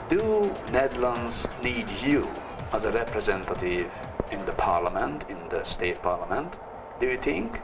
Do Nedlands need you as a representative in the parliament, in the state parliament? Do you think?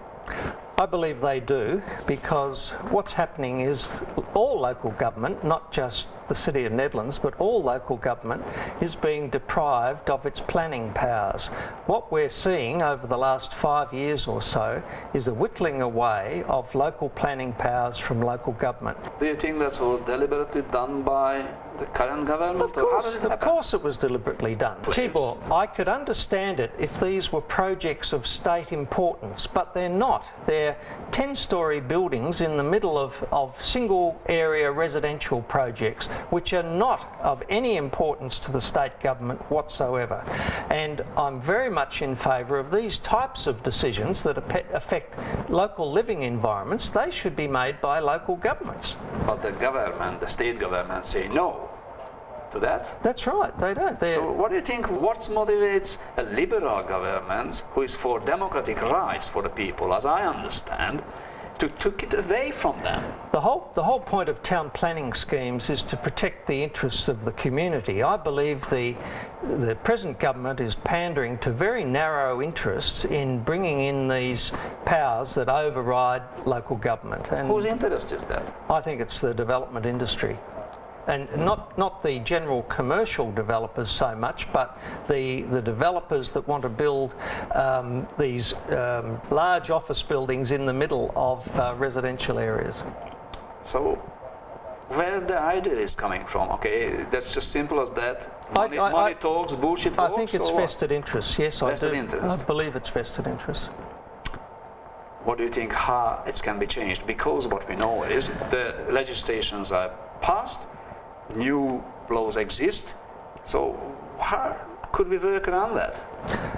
I believe they do, because what's happening is all local government, not just the City of Nedlands, but all local government is being deprived of its planning powers. What we're seeing over the last 5 years or so is a whittling away of local planning powers from local government. Do you think that was deliberately done by the current government? Of course it was deliberately done. Tibor, I could understand it if these were projects of state importance, but they're not. They're 10-storey buildings in the middle of single area residential projects which are not of any importance to the state government whatsoever. And I'm very much in favour of these types of decisions that affect local living environments. They should be made by local governments. But the government, the state government, say no to that? That's right, they don't. So what do you think, what motivates a liberal government who is for democratic rights for the people, as I understand, to take it away from them? The whole point of town planning schemes is to protect the interests of the community. I believe the present government is pandering to very narrow interests in bringing in these powers that override local government. And whose interest is that? I think it's the development industry. And not the general commercial developers so much, but the developers that want to build these large office buildings in the middle of residential areas. So where the idea is coming from? Okay, that's just simple as that. Money talks, bullshit walks. I think it's vested interests. Yes, vested I do. Interest. I believe it's vested interests. What do you think how it can be changed? Because what we know is the legislations are passed, new laws exist, so how could we work around that?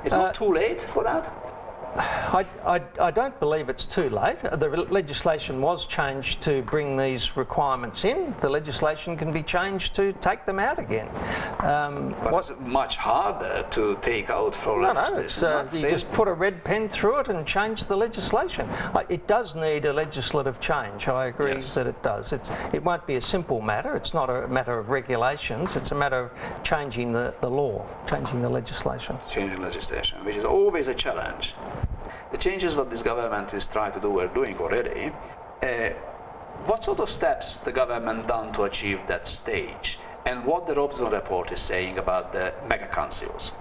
It's not too late for that? I don't believe it's too late. The legislation was changed to bring these requirements in. The legislation can be changed to take them out again. But it's much harder to take out from legislation. No, you just put a red pen through it and change the legislation. It does need a legislative change. I agree that it does. It won't be a simple matter. It's not a matter of regulations. It's a matter of changing the law, changing the legislation. Changing legislation, which is always a challenge. The changes what this government is trying to do or doing already, what sort of steps the government done to achieve that stage, and what the Robson report is saying about the mega councils?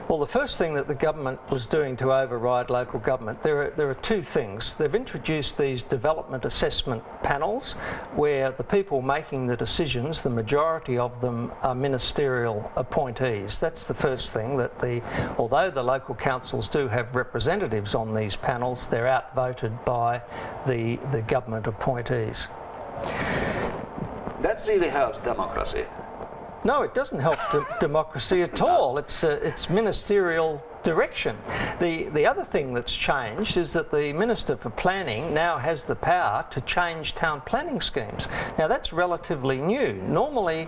Well, the first thing that the government was doing to override local government, there are two things. They've introduced these development assessment panels where the people making the decisions, the majority of them are ministerial appointees. That's the first thing, that although the local councils do have representatives on these panels, they're outvoted by the government appointees. That really helps democracy. No, it doesn't help democracy at all. It's ministerial direction. The other thing that's changed is that the Minister for Planning now has the power to change town planning schemes. Now that's relatively new. Normally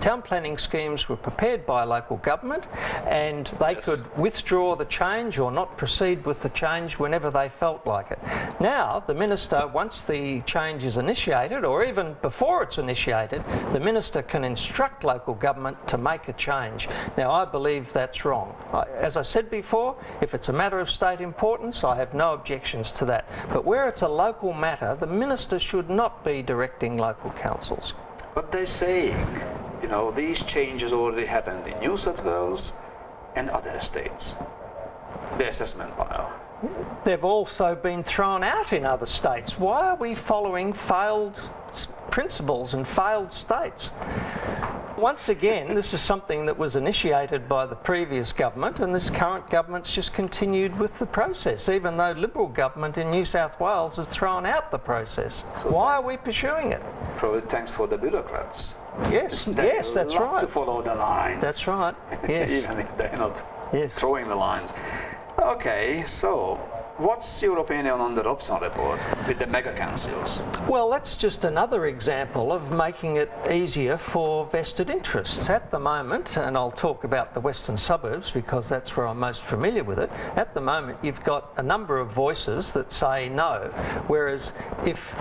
town planning schemes were prepared by local government and they could withdraw the change or not proceed with the change whenever they felt like it. Now the Minister, once the change is initiated, or even before it's initiated, the Minister can instruct local government to make a change. Now I believe that's wrong. As I said before, if it's a matter of state importance, I have no objections to that. But where it's a local matter, the Minister should not be directing local councils. But they're saying, you know, these changes already happened in New South Wales and other states. The assessment panel. They've also been thrown out in other states. Why are we following failed principles and failed states? Once again, this is something that was initiated by the previous government, and this current government's just continued with the process, even though Liberal government in New South Wales has thrown out the process. So why are we pursuing it? Probably thanks for the bureaucrats. Yes, They that's love right. to follow the lines. That's right, yes. Even if they're not throwing the lines. Okay, so What's your opinion on the Robson report with the mega councils? Well, that's just another example of making it easier for vested interests. At the moment, and I'll talk about the western suburbs because that's where I'm most familiar with it, at the moment you've got a number of voices that say no, whereas if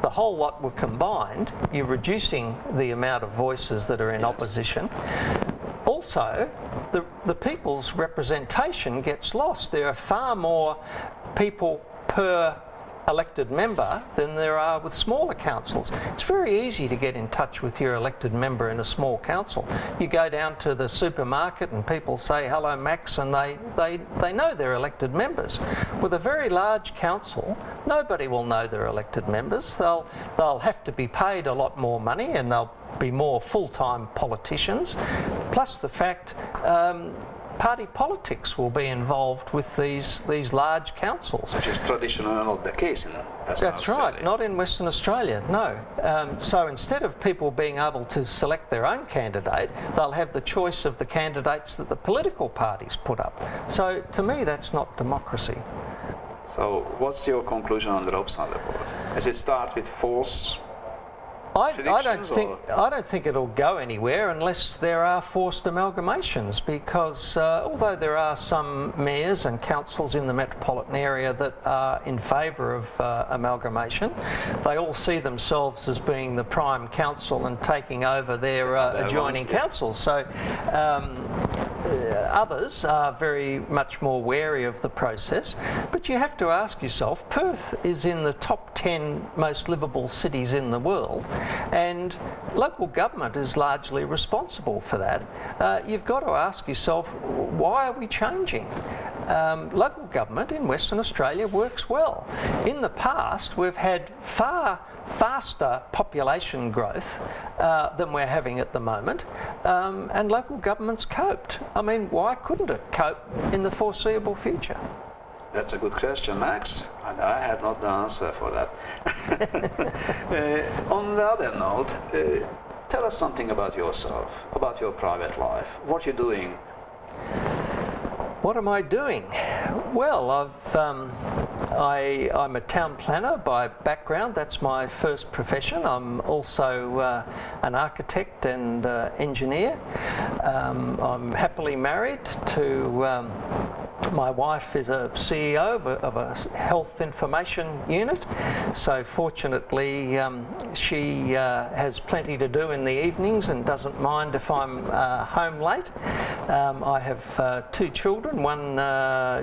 the whole lot were combined, you're reducing the amount of voices that are in opposition. Also, the people's representation gets lost. There are far more people per elected member than there are with smaller councils. It's very easy to get in touch with your elected member in a small council. You go down to the supermarket and people say, hello Max, and they know they're elected members. With a very large council, nobody will know they're elected members. They'll have to be paid a lot more money and they'll be more full-time politicians, plus the fact party politics will be involved with these large councils. Which is traditionally not the case in Western That's Australia. right, not in Western Australia, no. So instead of people being able to select their own candidate, they'll have the choice of the candidates that the political parties put up. So to me, that's not democracy. So what's your conclusion on the Robson report? Does it start with false I don't think it'll go anywhere unless there are forced amalgamations, because although there are some mayors and councils in the metropolitan area that are in favour of amalgamation, they all see themselves as being the prime council and taking over their adjoining councils. So others are very much more wary of the process. But you have to ask yourself, Perth is in the top 10 most livable cities in the world, and local government is largely responsible for that. You've got to ask yourself, why are we changing? Local government in Western Australia works well. In the past, we've had far faster population growth than we're having at the moment, and local governments coped. I mean, why couldn't it cope in the foreseeable future? That's a good question, Max, and I have not the answer for that. On the other note, tell us something about yourself, about your private life. What you're doing? What am I doing? Well, I'm a town planner by background. That's my first profession. I'm also an architect and engineer. I'm happily married to my wife is a CEO of a health information unit, so fortunately she has plenty to do in the evenings and doesn't mind if I'm home late. I have 2 children, one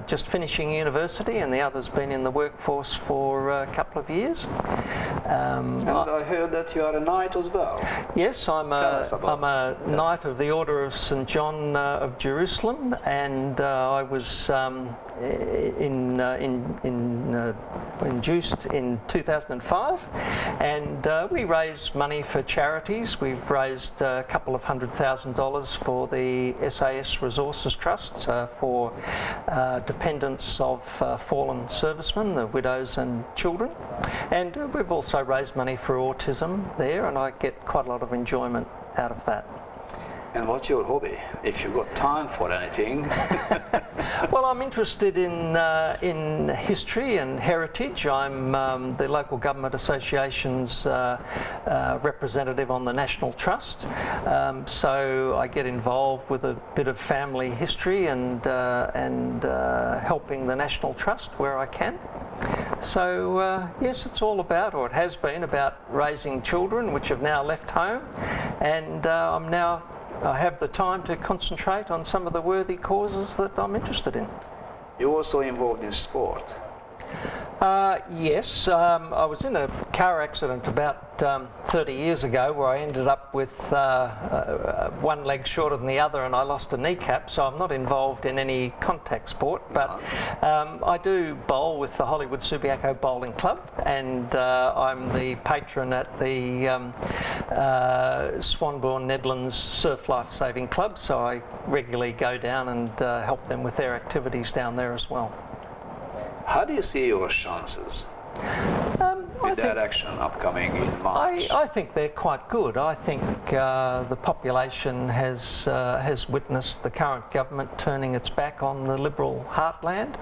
just finishing university and the other's been in the workforce for a couple of years. And I heard that you are a knight as well. Yes, I'm a Knight of the Order of St John of Jerusalem, and I was induced in 2005, and we raise money for charities. We've raised a couple of $100,000 for the SAS Resources Trust for dependents of fallen servicemen, the widows and children, and we've also raised money for autism there, and I get quite a lot of enjoyment out of that. And what's your hobby, if you've got time for anything? Well, I'm interested in history and heritage. I'm the local government association's representative on the National Trust, so I get involved with a bit of family history and helping the National Trust where I can. So yes, it's all about, or it has been about, raising children which have now left home, and I have the time to concentrate on some of the worthy causes that I'm interested in. You're also involved in sport. Yes, I was in a car accident about 30 years ago where I ended up with one leg shorter than the other and I lost a kneecap, so I'm not involved in any contact sport, but I do bowl with the Hollywood Subiaco Bowling Club, and I'm the patron at the Swanbourne Nedlands Surf Life Saving Club, so I regularly go down and help them with their activities down there as well. How do you see your chances With the election upcoming in March? I think they're quite good. I think the population has witnessed the current government turning its back on the Liberal heartland,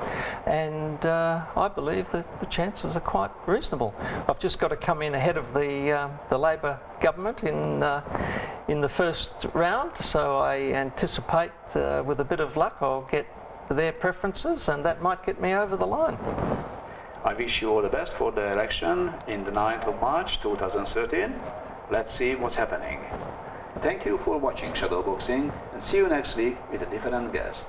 and I believe that the chances are quite reasonable. I've just got to come in ahead of the Labor government in the first round, so I anticipate with a bit of luck I'll get their preferences, and that might get me over the line. I wish you all the best for the election in the 9th of March 2013. Let's see what's happening. Thank you for watching Shadowboxing, and see you next week with a different guest.